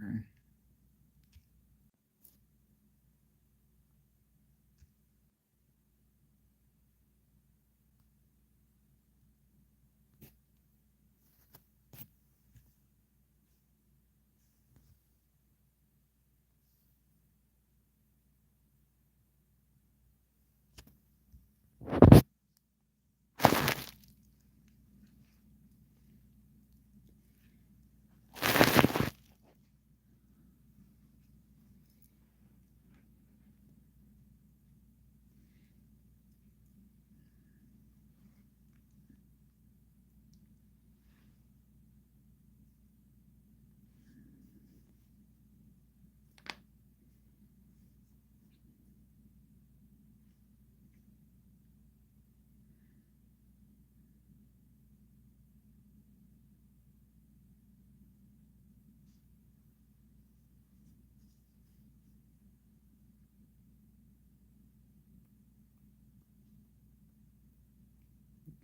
Okay.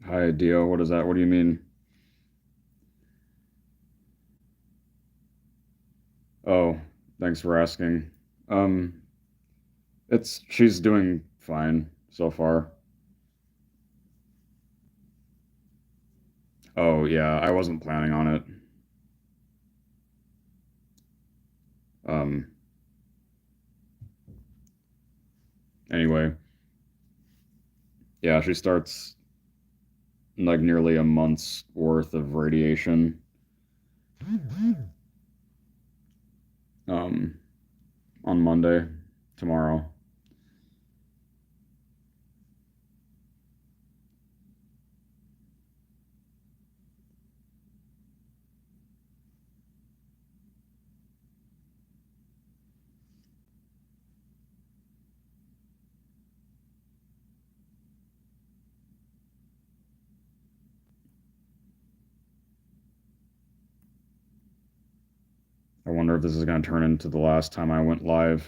Hi, Dio. What is that? What do you mean? Oh, thanks for asking. Um, she's doing fine so far. Oh, yeah, I wasn't planning on it. Um, anyway, yeah, she starts like nearly a month's worth of radiation um on Monday, tomorrow. I wonder if this is going to turn into the last time I went live,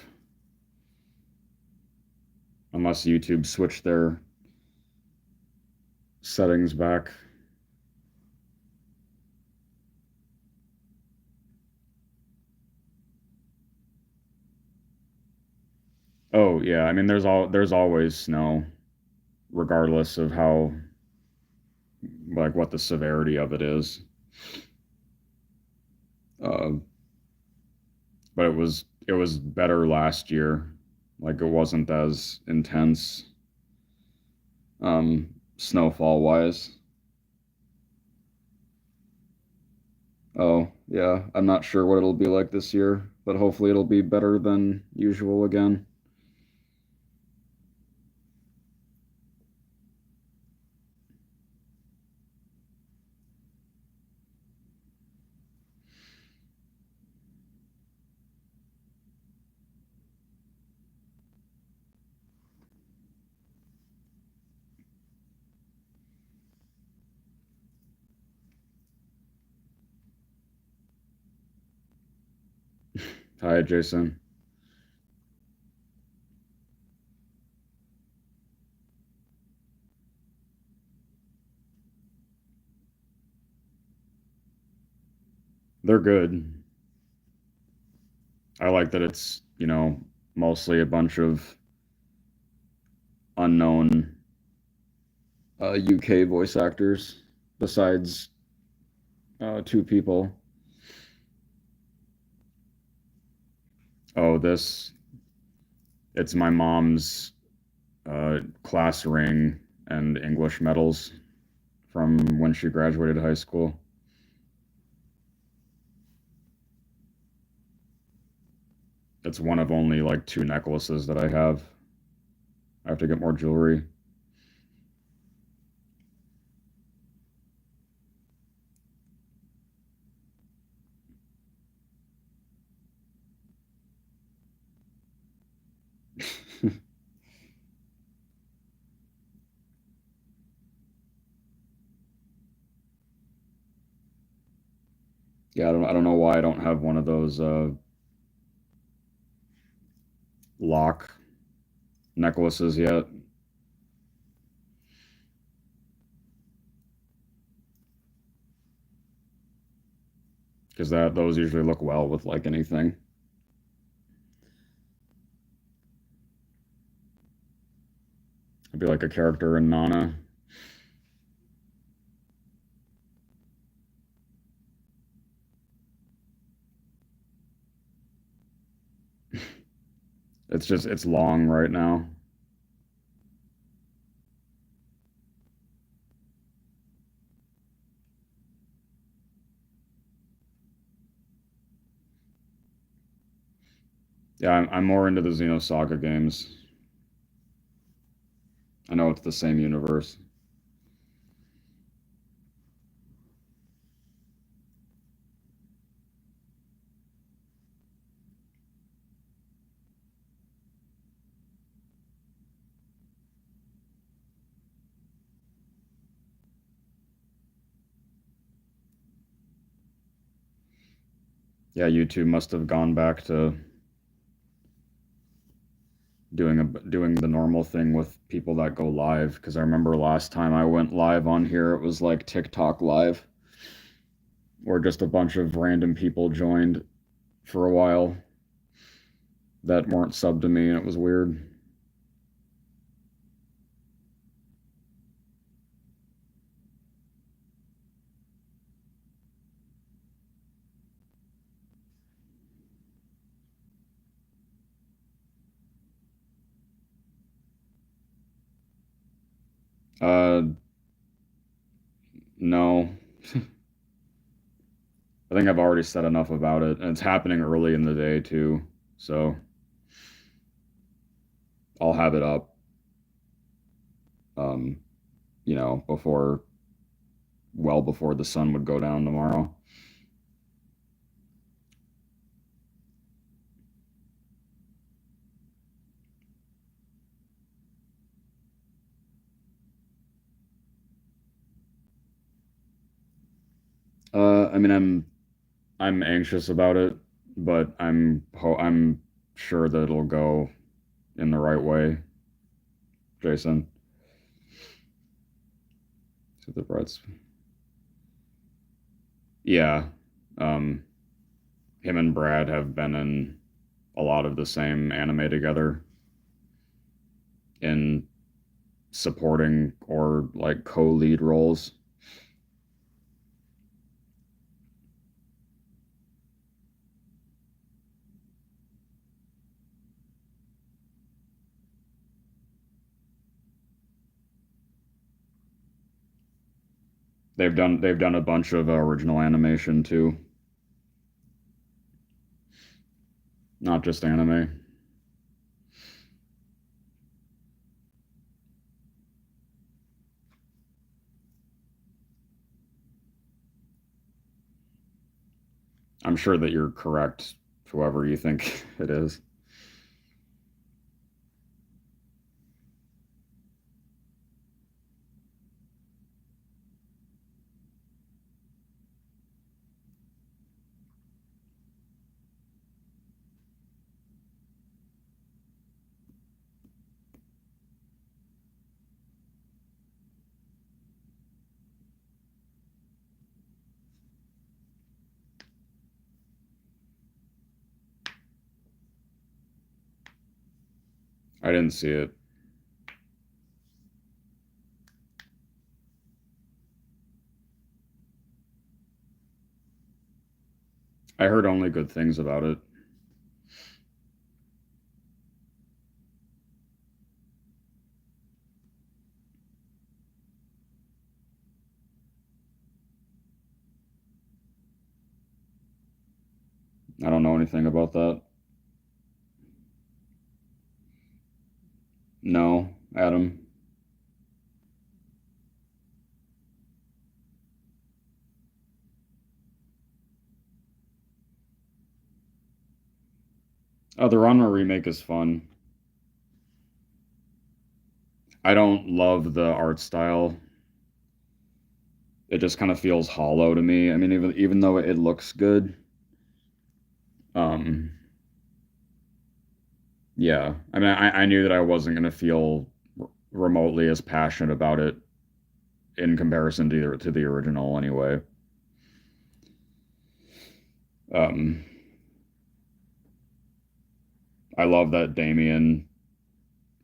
unless YouTube switched their settings back. Oh, yeah, I mean there's always snow regardless of how like what the severity of it is. Uh, but it was better last year. Like it wasn't as intense snowfall wise. Oh, yeah, I'm not sure what it'll be like this year, but hopefully it'll be better than usual again. Hi, Jason. They're good. I like that it's, mostly a bunch of unknown UK voice actors besides two people. Oh, it's my mom's class ring and English medals from when she graduated high school. It's one of only like two necklaces that I have. I have to get more jewelry. Yeah, I don't know why I don't have one of those lock necklaces yet. because that those usually look well with like anything. It'd be like a character in Nana. It's long right now. Yeah, I'm more into the Xenosaga games. I know it's the same universe. Yeah, you two must have gone back to doing the normal thing with people that go live because I remember last time I went live on here it was like TikTok live where just a bunch of random people joined for a while that weren't subbed to me and it was weird. Uh no. I think I've already said enough about it and it's happening early in the day too. So I'll have it up um before well before the sun would go down tomorrow. I mean I'm anxious about it, but I'm sure that it'll go in the right way, Jason. To the Breds. Yeah. Um, him and Brad have been in a lot of the same anime together in supporting or like co-lead roles. They've done a bunch of original animation too, not just anime. I'm sure that you're correct, whoever you think it is. I didn't see it. I heard only good things about it. I don't know anything about that. No, Adam. Oh, the Ranma remake is fun. I don't love the art style. It just kind of feels hollow to me. I mean, even though it looks good, um, yeah. I mean, I knew that I wasn't gonna feel remotely as passionate about it in comparison to the original anyway. Um, I love that Damien.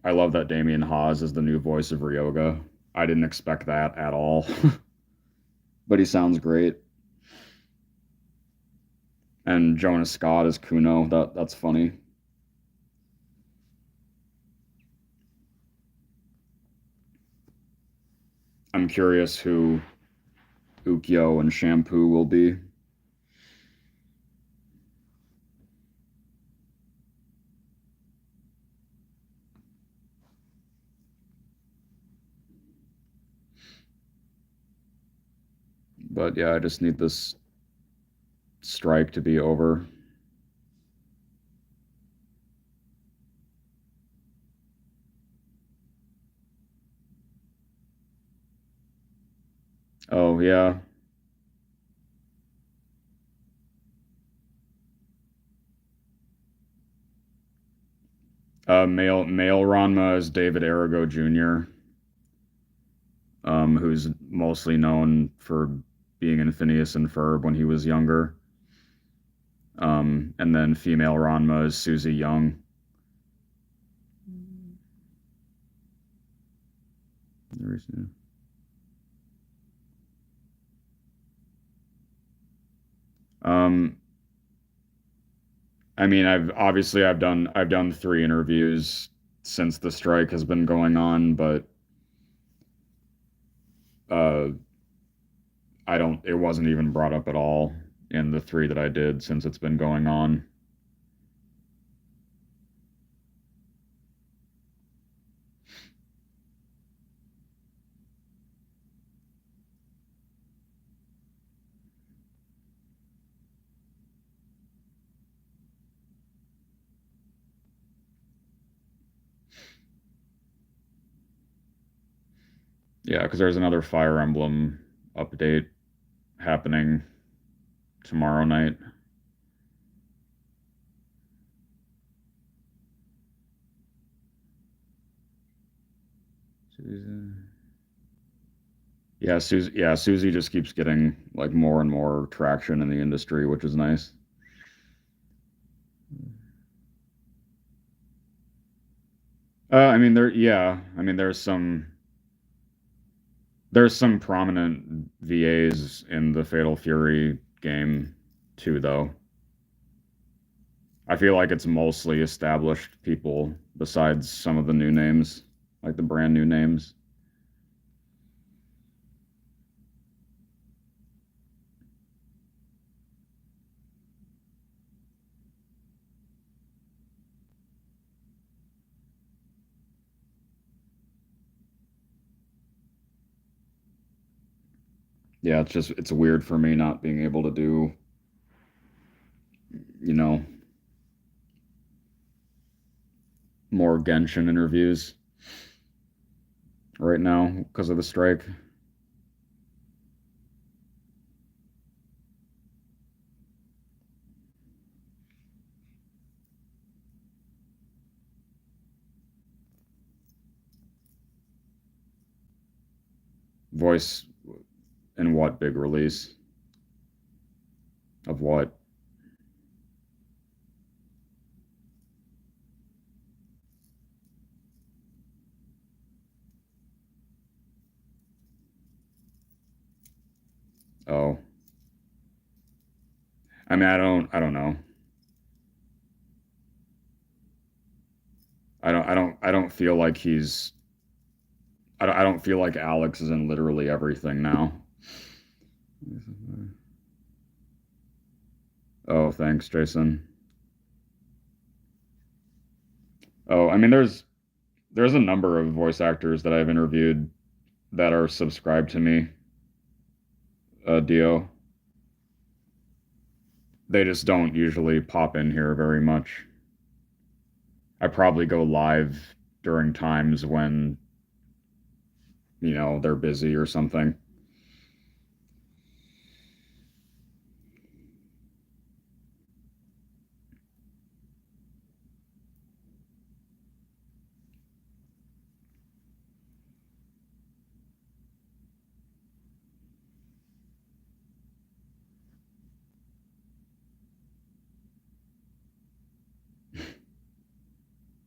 I love that Damien Hawes is the new voice of Ryoga. I didn't expect that at all, but he sounds great. And Jonas Scott is Kuno. That's funny. I'm curious who Ukyo and Shampoo will be. But yeah, I just need this strike to be over. Oh yeah. Male Ranma is David Arago Jr., who's mostly known for being in Phineas and Ferb when he was younger. And then female Ranma is Susie Young. Um, I mean, I've done 3 interviews since the strike has been going on, but uh, I don't. It wasn't even brought up at all in the 3 that I did since it's been going on. Yeah, because there's another Fire Emblem update happening tomorrow night. Susie just keeps getting like more and more traction in the industry, which is nice. I mean there's some prominent VAs in the Fatal Fury game too, though. I feel like it's mostly established people besides some of the new names, like the brand new names. Yeah, it's weird for me not being able to do, you know, more Genshin interviews right now because of the strike. Voice in what big release? Of what? Oh, I mean, I don't know. I don't feel like I don't feel like Alex is in literally everything now. Oh, thanks, Jason. Oh, I mean, there's a number of voice actors that I've interviewed that are subscribed to me, Dio. They just don't usually pop in here very much. I probably go live during times when, they're busy or something.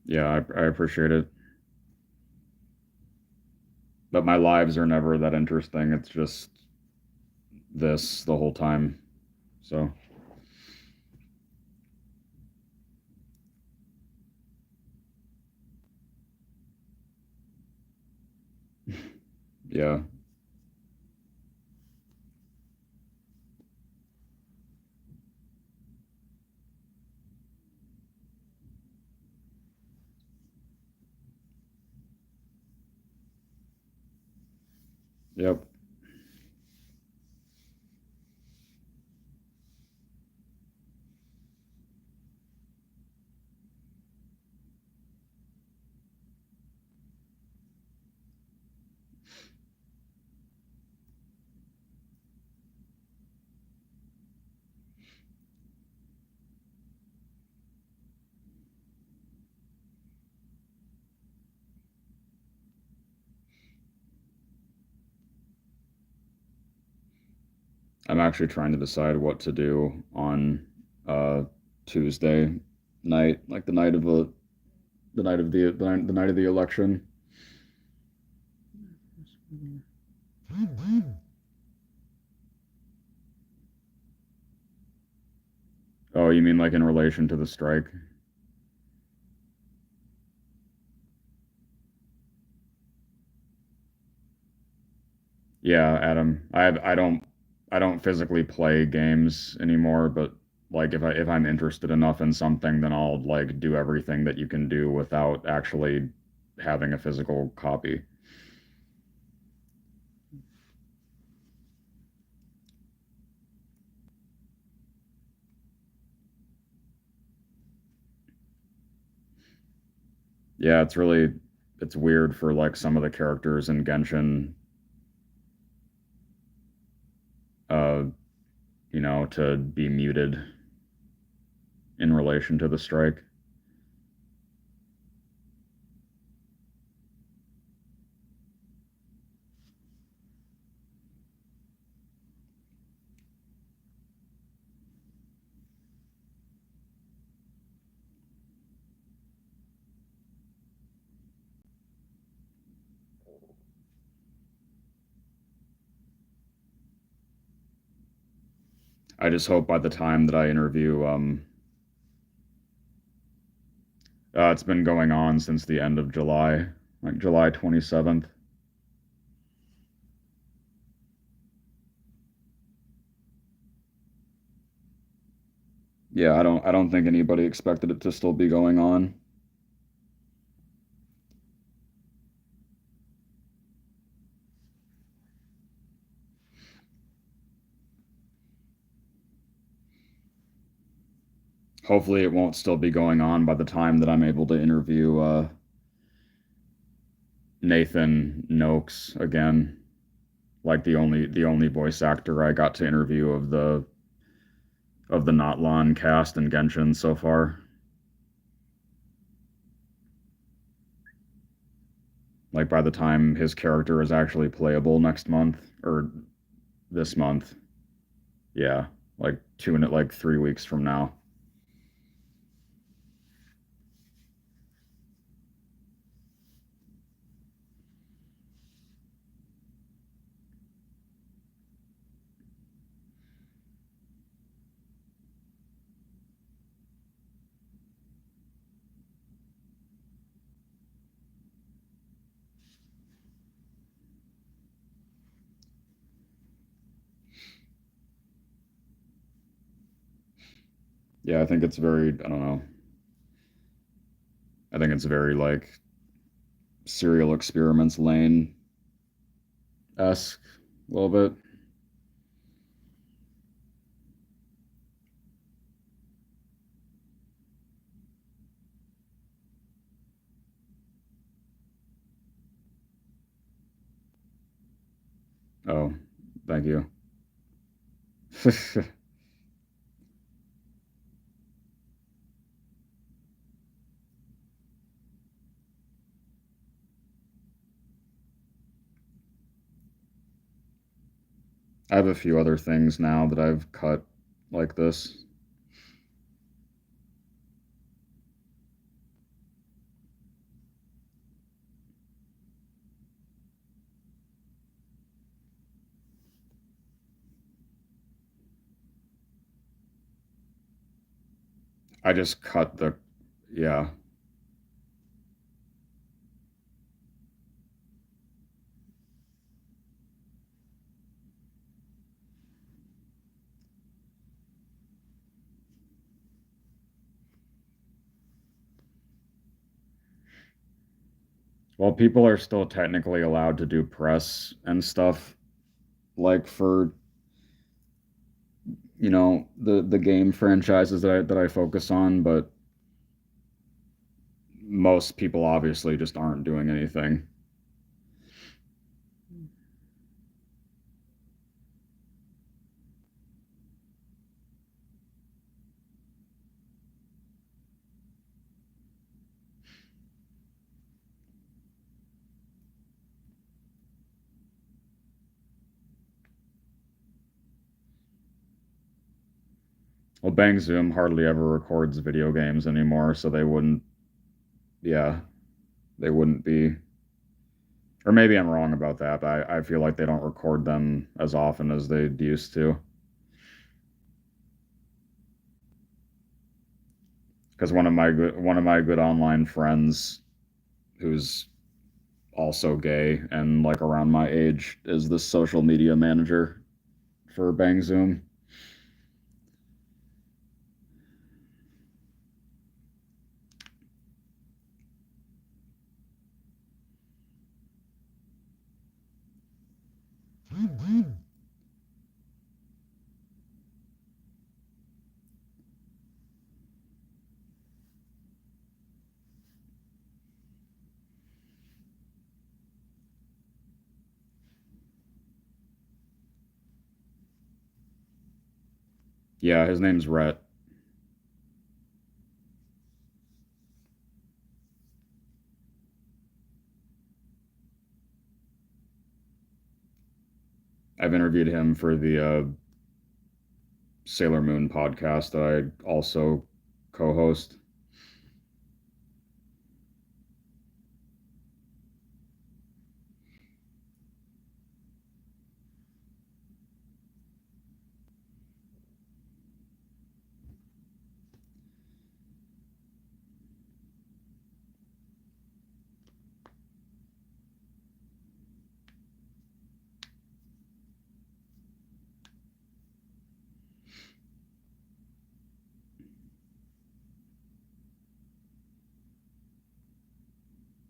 Yeah, I appreciate it. But my lives are never that interesting. It's just this the whole time. So, yeah. Yep. I'm actually trying to decide what to do on uh Tuesday night, like the night of the election. Oh, you mean like in relation to the strike? Yeah, Adam. I don't physically play games anymore, but like if I'm interested enough in something, then I'll like do everything that you can do without actually having a physical copy. Yeah, it's weird for like some of the characters in Genshin uh to be muted in relation to the strike. I just hope by the time that I interview it's been going on since the end of July, like July 27th. Yeah, I don't think anybody expected it to still be going on. Hopefully it won't still be going on by the time that I'm able to interview Nathan Noakes again, like the only voice actor I got to interview of the Notlon cast in Genshin so far. Like by the time his character is actually playable next month or this month. Yeah, like 3 weeks from now. Yeah, I think it's very, I don't know. I think it's very like serial experiments lane esque a little bit. Oh, thank you. I have a few other things now that I've cut like this. I just cut the, yeah. Well, people are still technically allowed to do press and stuff, like for, the game franchises that I focus on, but most people obviously just aren't doing anything. Well, Bang Zoom hardly ever records video games anymore, so they wouldn't, yeah, they wouldn't be. Or maybe I'm wrong about that, but I feel like they don't record them as often as they used to. Because one of my good online friends, who's also gay and like around my age, is the social media manager for Bang Zoom. Yeah, his name's Rhett. I've interviewed him for the Sailor Moon podcast that I also co-host.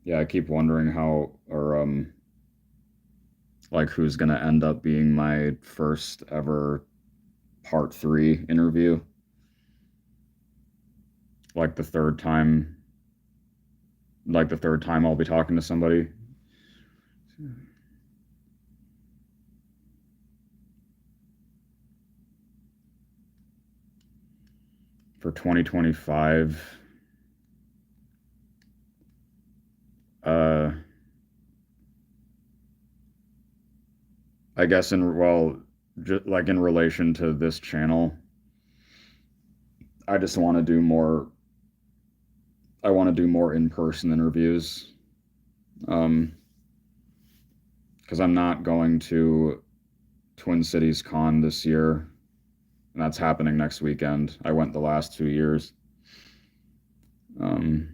Yeah, I keep wondering how or like who's gonna end up being my first ever part three interview. Like the third time, like the third time I'll be talking to somebody. For 2025. Uh, I guess like in relation to this channel, I just want to do more. I want to do more in-person interviews. Um, because I'm not going to Twin Cities Con this year, and that's happening next weekend. I went the last 2 years. Um,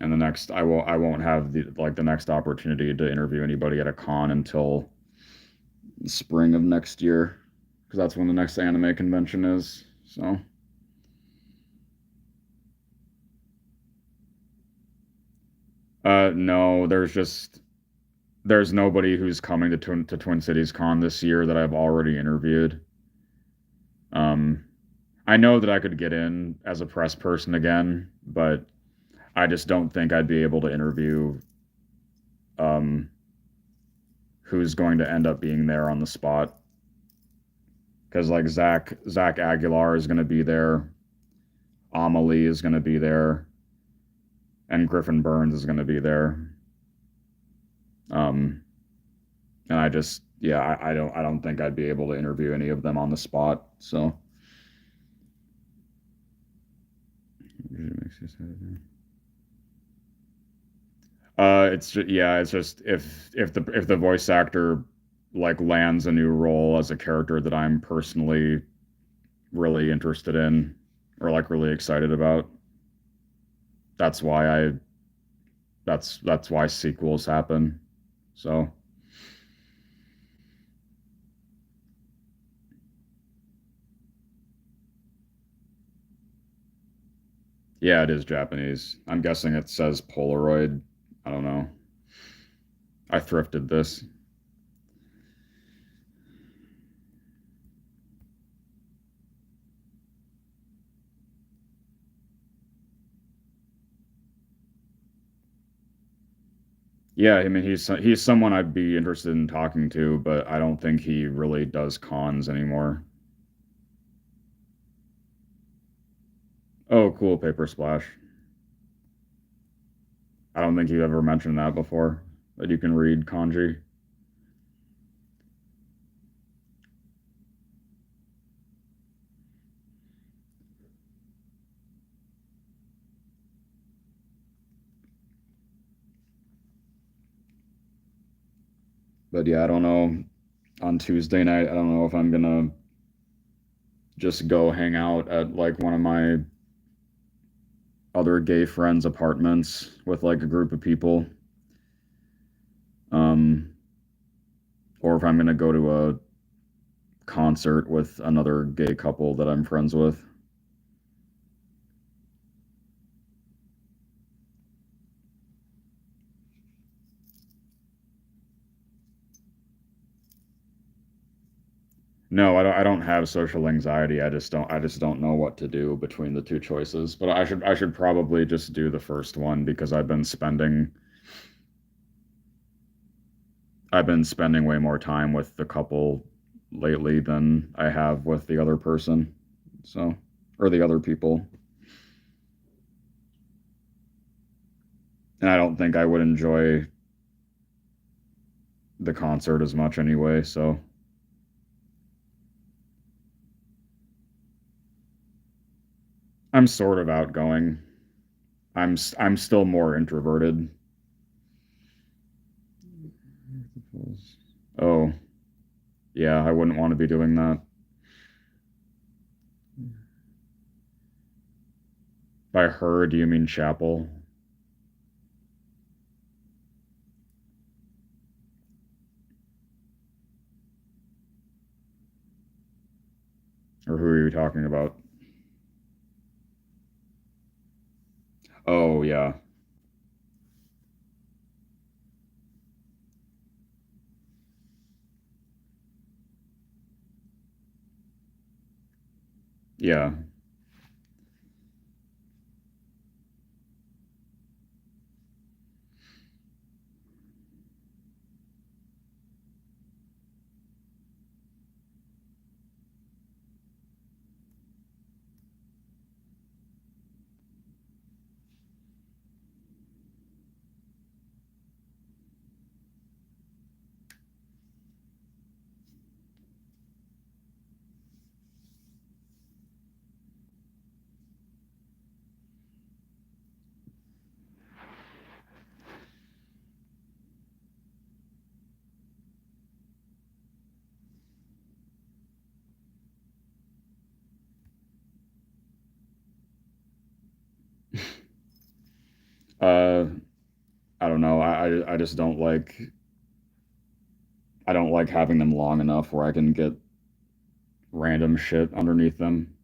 and I won't have the next opportunity to interview anybody at a con until spring of next year, because that's when the next anime convention is. So, no, there's nobody who's coming to Twin Cities Con this year that I've already interviewed. Um, I know that I could get in as a press person again, but I just don't think I'd be able to interview um, who's going to end up being there on the spot. Because like Zach Aguilar is going to be there, Amelie is going to be there, and Griffin Burns is going to be there. Um, and I don't think I'd be able to interview any of them on the spot. So. It's just if the voice actor like lands a new role as a character that I'm personally really interested in, or like really excited about. That's why I that's why sequels happen. So, yeah, it is Japanese. I'm guessing it says Polaroid. I don't know. I thrifted this. Yeah, I mean he's someone I'd be interested in talking to, but I don't think he really does cons anymore. Oh, cool, Paper Splash. I don't think you ever mentioned that before, that you can read kanji. But yeah, I don't know. On Tuesday night, I don't know if I'm gonna just go hang out at like one of my other gay friends' apartments with like a group of people. Um, or if I'm gonna go to a concert with another gay couple that I'm friends with. No, I don't have social anxiety. I just don't know what to do between the two choices. But I should probably just do the first one because I've been spending way more time with the couple lately than I have with the other person. So, or the other people. And I don't think I would enjoy the concert as much anyway, so I'm sort of outgoing. I'm still more introverted. Oh, yeah, I wouldn't want to be doing that. By her, do you mean chapel? Or who are you talking about? Oh, yeah. Yeah. Uh, I don't know. I just I don't like having them long enough where I can get random shit underneath them.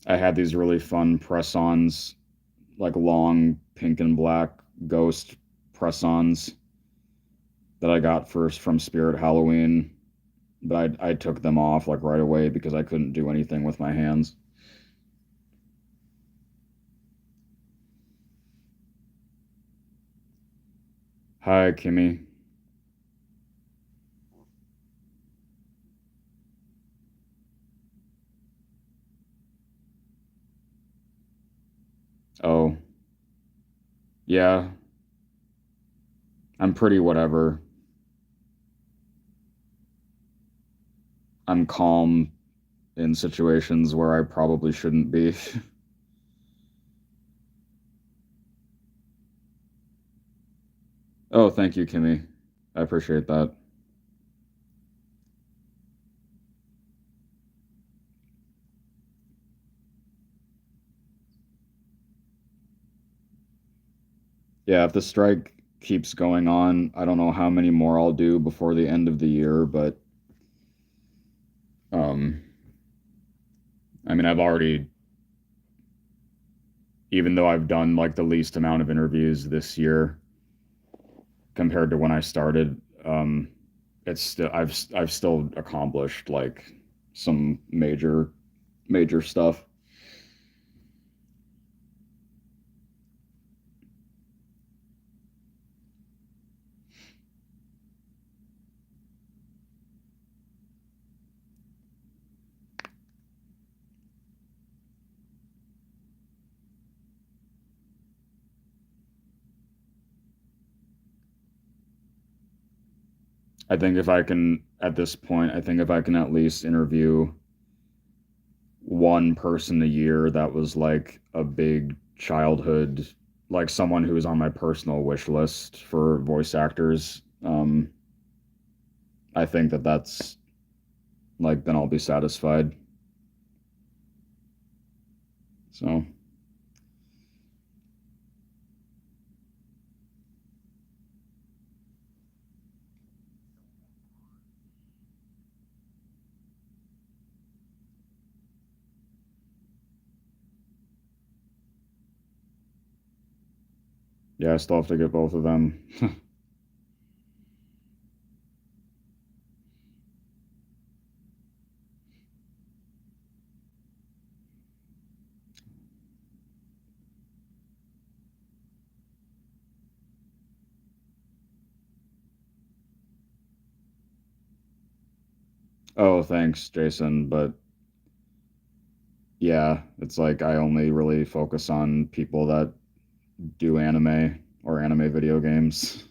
I had these really fun press-ons, like long pink and black ghost press-ons that I got first from Spirit Halloween, but I took them off like right away because I couldn't do anything with my hands. Hi, Kimmy. Oh, yeah, I'm pretty whatever. I'm calm in situations where I probably shouldn't be. Oh, thank you, Kimmy. I appreciate that. Yeah, if the strike keeps going on, I don't know how many more I'll do before the end of the year, but um I mean, I've already, even though I've done like the least amount of interviews this year compared to when I started, it's still I've still accomplished like some major stuff. I think if I can at this point, I think if I can at least interview one person a year that was like a big childhood, like someone who was on my personal wish list for voice actors, I think that that's like then I'll be satisfied. So yeah, I still have to get both of them. Oh, thanks, Jason. But yeah, it's like I only really focus on people that do anime or anime video games.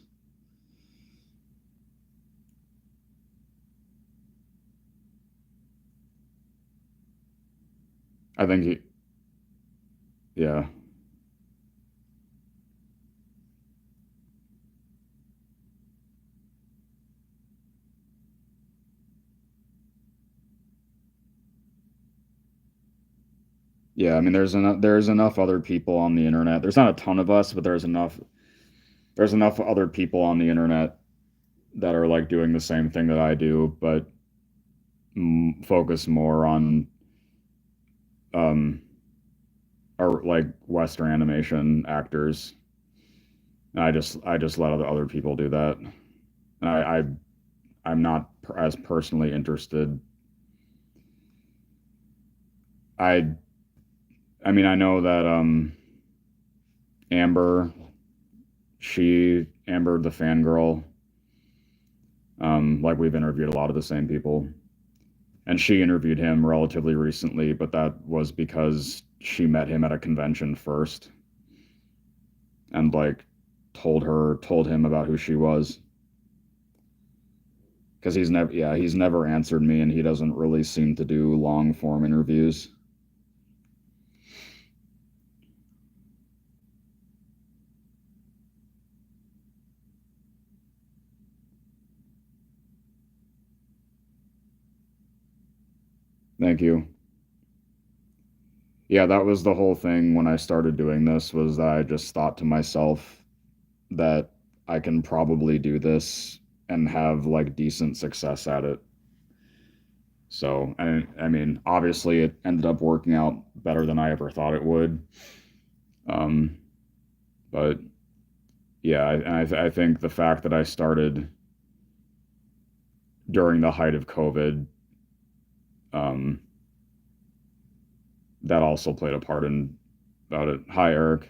I think, yeah, yeah. I mean, there's enough other people on the internet. There's not a ton of us, but there's enough other people on the internet that are like doing the same thing that I do, but focus more on um or like Western animation actors. And I just let other people do that. And I'm not as personally interested. I I mean I know that Amber, Amber the fangirl, like we've interviewed a lot of the same people, and she interviewed him relatively recently, but that was because she met him at a convention first and like told him about who she was, because he's never answered me, and he doesn't really seem to do long form interviews. Thank you. Yeah, that was the whole thing when I started doing this, was that I just thought to myself that I can probably do this and have like decent success at it. So, I mean, obviously it ended up working out better than I ever thought it would. Um, but yeah, I think the fact that I started during the height of COVID, um, that also played a part in about it. Hi, Eric.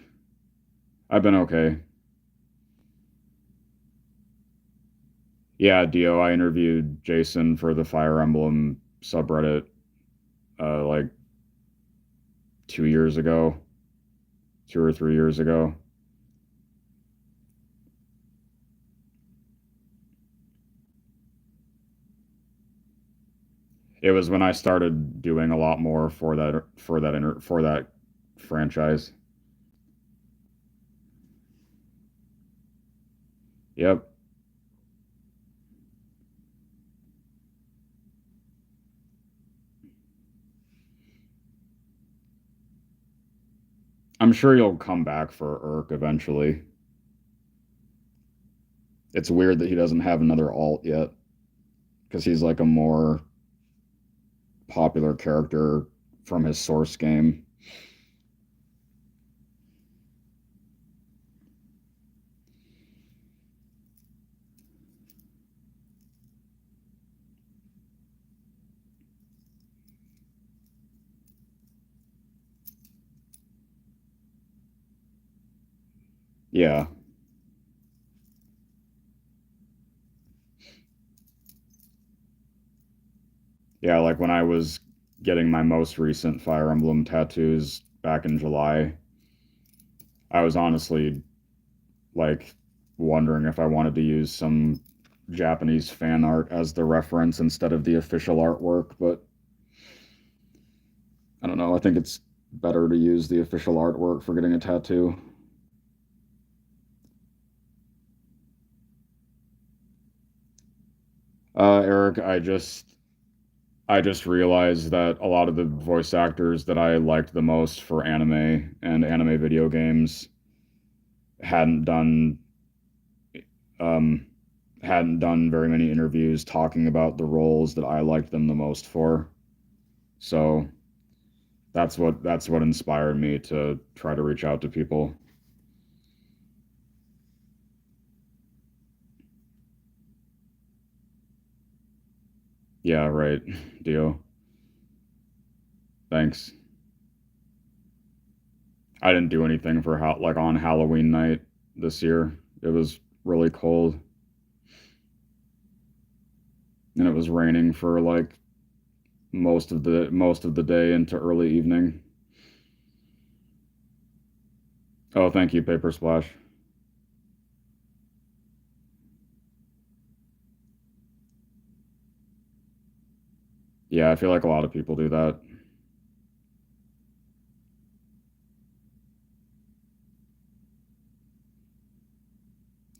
I've been okay. Yeah, Dio, I interviewed Jason for the Fire Emblem subreddit like 2 years ago, 2 or 3 years ago. It was when I started doing a lot more for for that franchise. Yep. I'm sure you'll come back for Urk eventually. It's weird that he doesn't have another alt yet because he's like a more popular character from his source game. Yeah. Yeah, like when I was getting my most recent Fire Emblem tattoos back in July, I was honestly like wondering if I wanted to use some Japanese fan art as the reference instead of the official artwork, but I don't know. I think it's better to use the official artwork for getting a tattoo. Eric, I just realized that a lot of the voice actors that I liked the most for anime and anime video games hadn't done um hadn't done very many interviews talking about the roles that I liked them the most for. So that's what inspired me to try to reach out to people. Yeah, right. Dio. Thanks. I didn't do anything for like on Halloween night this year. It was really cold and it was raining for like most of the day into early evening. Oh, thank you, Paper Splash. Yeah, I feel like a lot of people do that.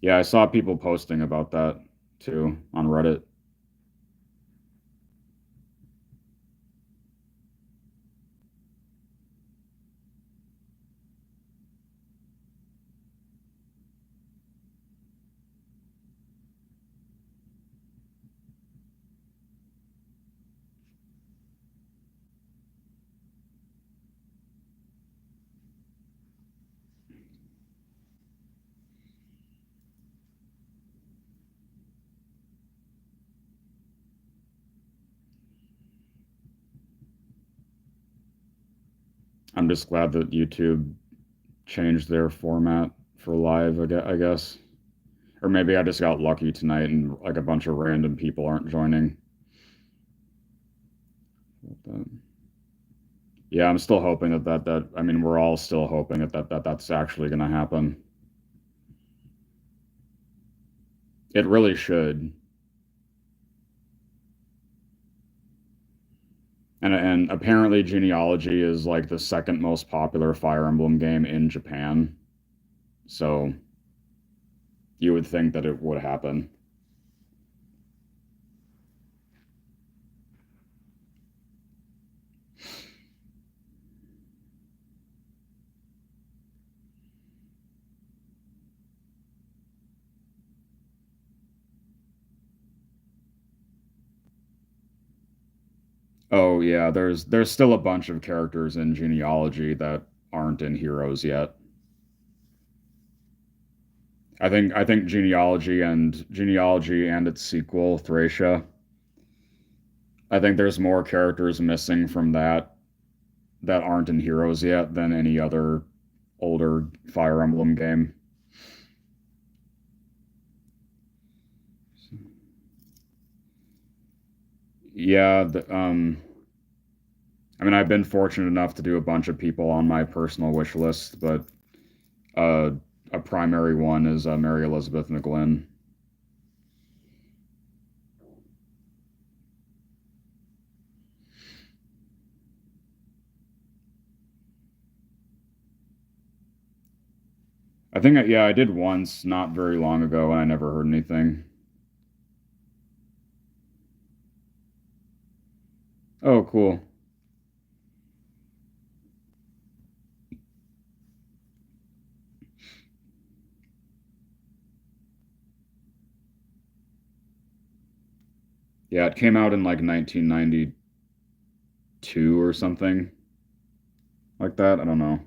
Yeah, I saw people posting about that too on Reddit. I'm just glad that YouTube changed their format for live, I guess. Or maybe I just got lucky tonight and like a bunch of random people aren't joining. But, yeah, I'm still hoping that I mean we're all still hoping that's actually going to happen. It really should. And apparently Genealogy is like the second most popular Fire Emblem game in Japan. So you would think that it would happen. Oh yeah, there's still a bunch of characters in Genealogy that aren't in Heroes yet. I think Genealogy and its sequel, Thracia. I think there's more characters missing from that aren't in Heroes yet than any other older Fire Emblem game. Yeah, I mean I've been fortunate enough to do a bunch of people on my personal wish list, but uh, a primary one is Mary Elizabeth McGlynn. I think, yeah, I did once, not very long ago, and I never heard anything. Oh, cool. Yeah, it came out in like 1992 or something like that. I don't know.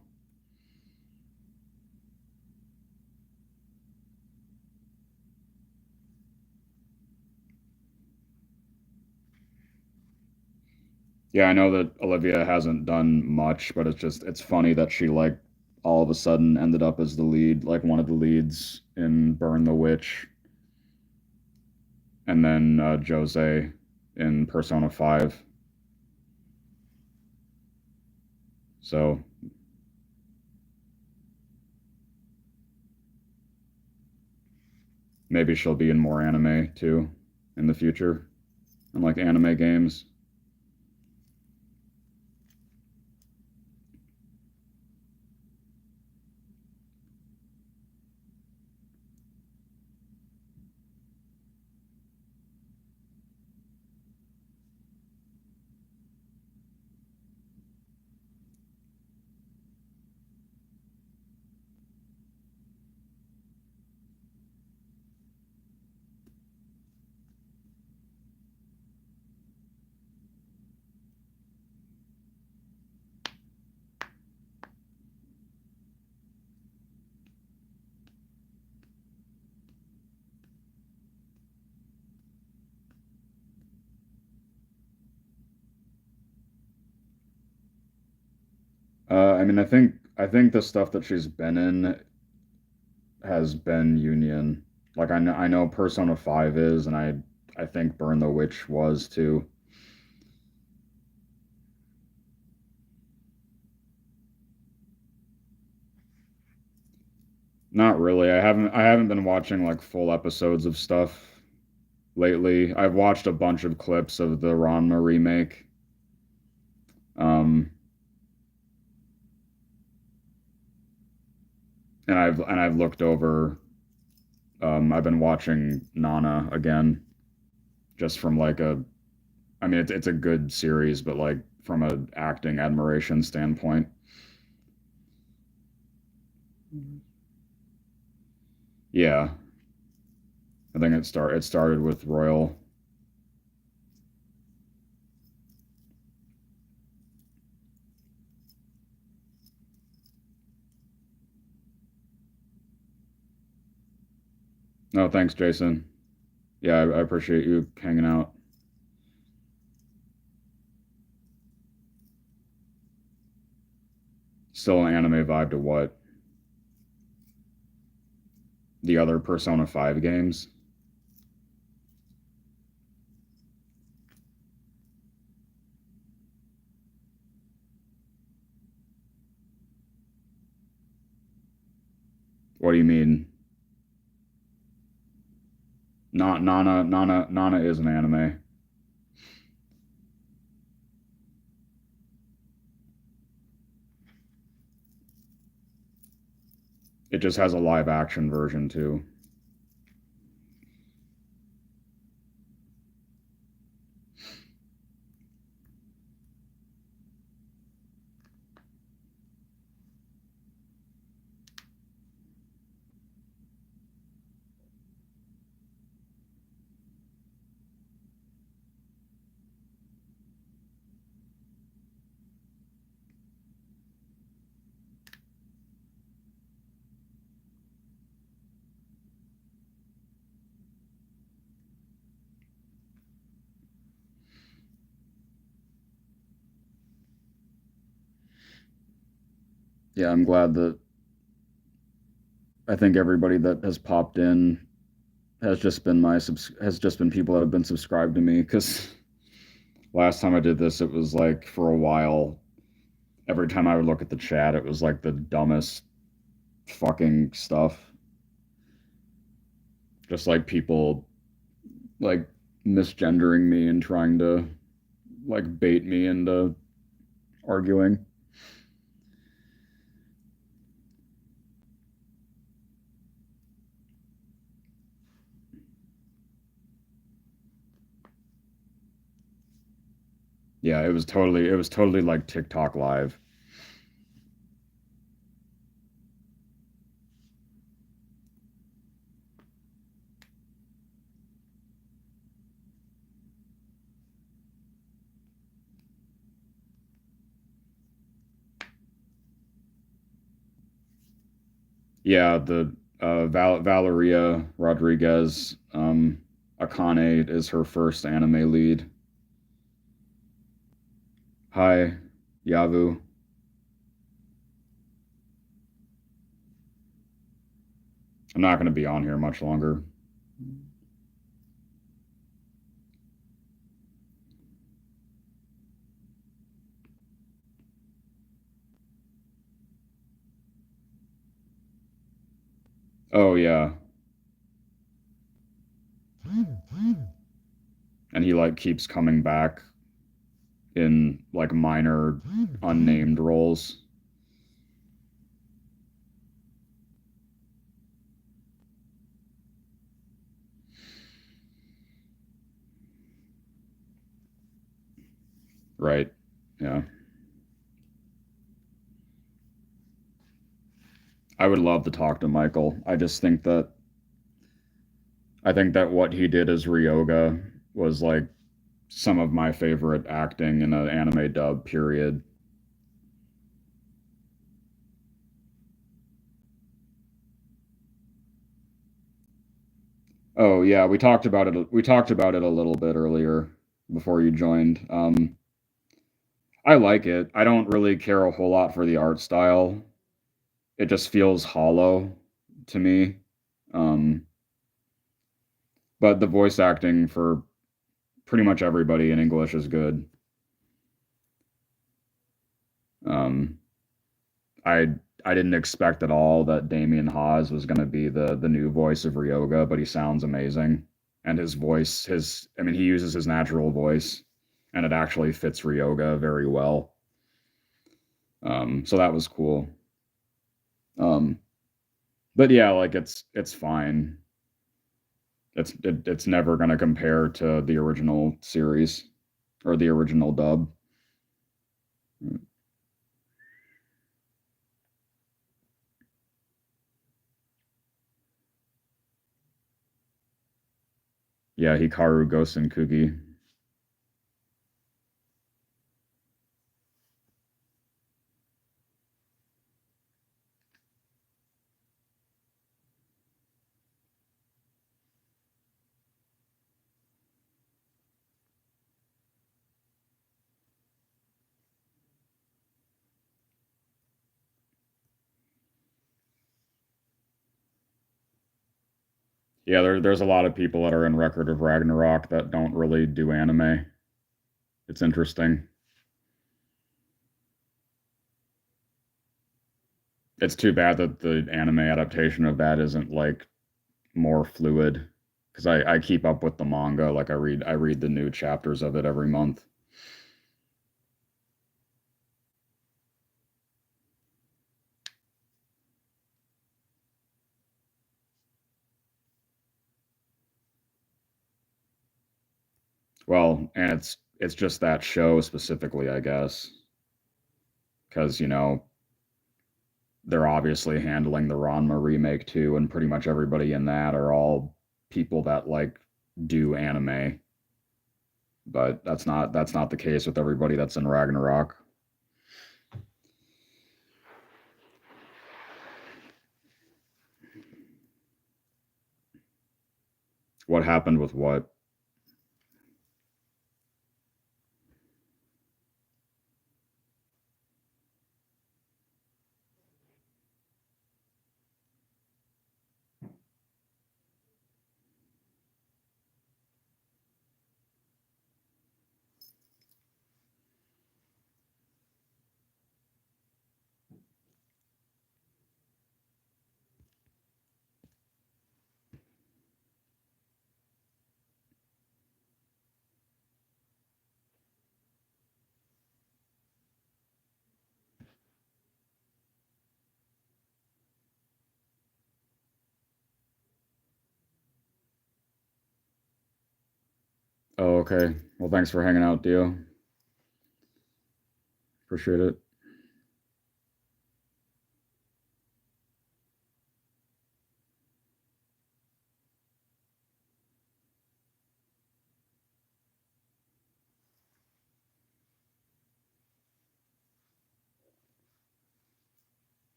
Yeah, I know that Olivia hasn't done much, but it's funny that she like all of a sudden ended up as the lead, like one of the leads in Burn the Witch, and then Jose in Persona 5. So maybe she'll be in more anime too in the future, and like anime games. I mean, I think the stuff that she's been in has been Union. Like I know Persona 5 is, and I think Burn the Witch was too. Not really. I haven't been watching like full episodes of stuff lately. I've watched a bunch of clips of the Ranma remake. Um, and I've looked over I've been watching Nana again just from like a I mean it's a good series, but like from a acting admiration standpoint. Yeah. I think it started with Royal. No, thanks, Jason. Yeah, I appreciate you hanging out. Still an anime vibe to what? The other Persona 5 games? What do you mean? Not Nana is an anime. It just has a live action version too. Yeah, I'm glad that I think everybody that has popped in has just been people that have been subscribed to me because last time I did this, it was like for a while. Every time I would look at the chat, it was like the dumbest fucking stuff. Just like people like misgendering me and trying to like bait me into arguing. Yeah, it was totally like TikTok live. Yeah, the Valeria Rodriguez, Akane is her first anime lead. Hi, Yavu. I'm not going to be on here much longer. Oh yeah, and he like keeps coming back in like minor unnamed roles. Right. Yeah. I would love to talk to Michael. I think that what he did as Ryoga was like some of my favorite acting in an anime dub period. Oh yeah, we talked about it a little bit earlier before you joined. I like it. I don't really care a whole lot for the art style. It just feels hollow to me. Um, but the voice acting for pretty much everybody in English is good. Um, I I didn't expect at all that Damien Hawes was going to be the new voice of Ryoga, but he sounds amazing. And his voice, his I mean, he uses his natural voice, and it actually fits Ryoga very well. So that was cool. Um, but yeah, like it's fine. It's never going to compare to the original series or the original dub. Yeah, Hikaru Gosen Kugi. Yeah, there's a lot of people that are in Record of Ragnarok that don't really do anime. It's interesting. It's too bad that the anime adaptation of that isn't like more fluid because I keep up with the manga. Like I read the new chapters of it every month. Well, and it's just that show specifically, I guess, because they're obviously handling the Ranma remake too, and pretty much everybody in that are all people that like do anime. But that's not the case with everybody that's in Ragnarok. What happened with what? Oh, okay. Well, thanks for hanging out, Dio. Appreciate it.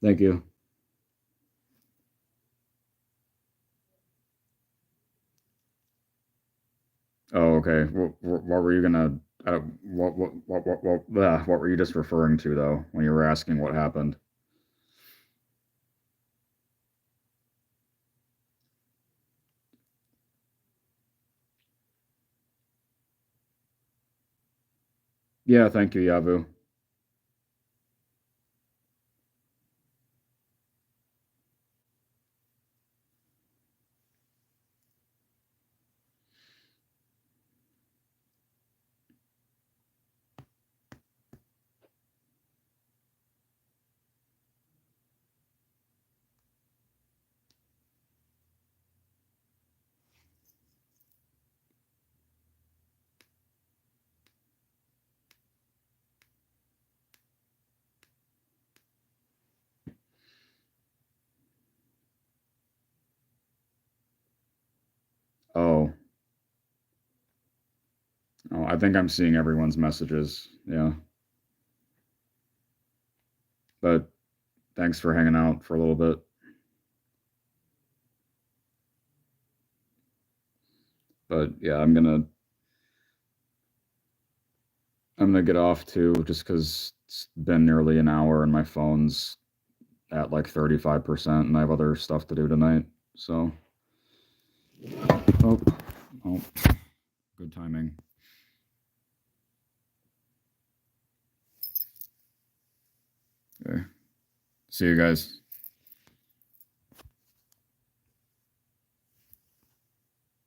Thank you. Oh, okay. What were you gonna? What were you just referring to though when you were asking what happened? Yeah, thank you, Yavu. Oh, oh, I think I'm seeing everyone's messages. Yeah, but thanks for hanging out for a little bit. But yeah, I'm gonna get off too, just because it's been nearly an hour and my phone's at like 35%, and I have other stuff to do tonight. So, oh, oh, good timing. Okay. See you guys.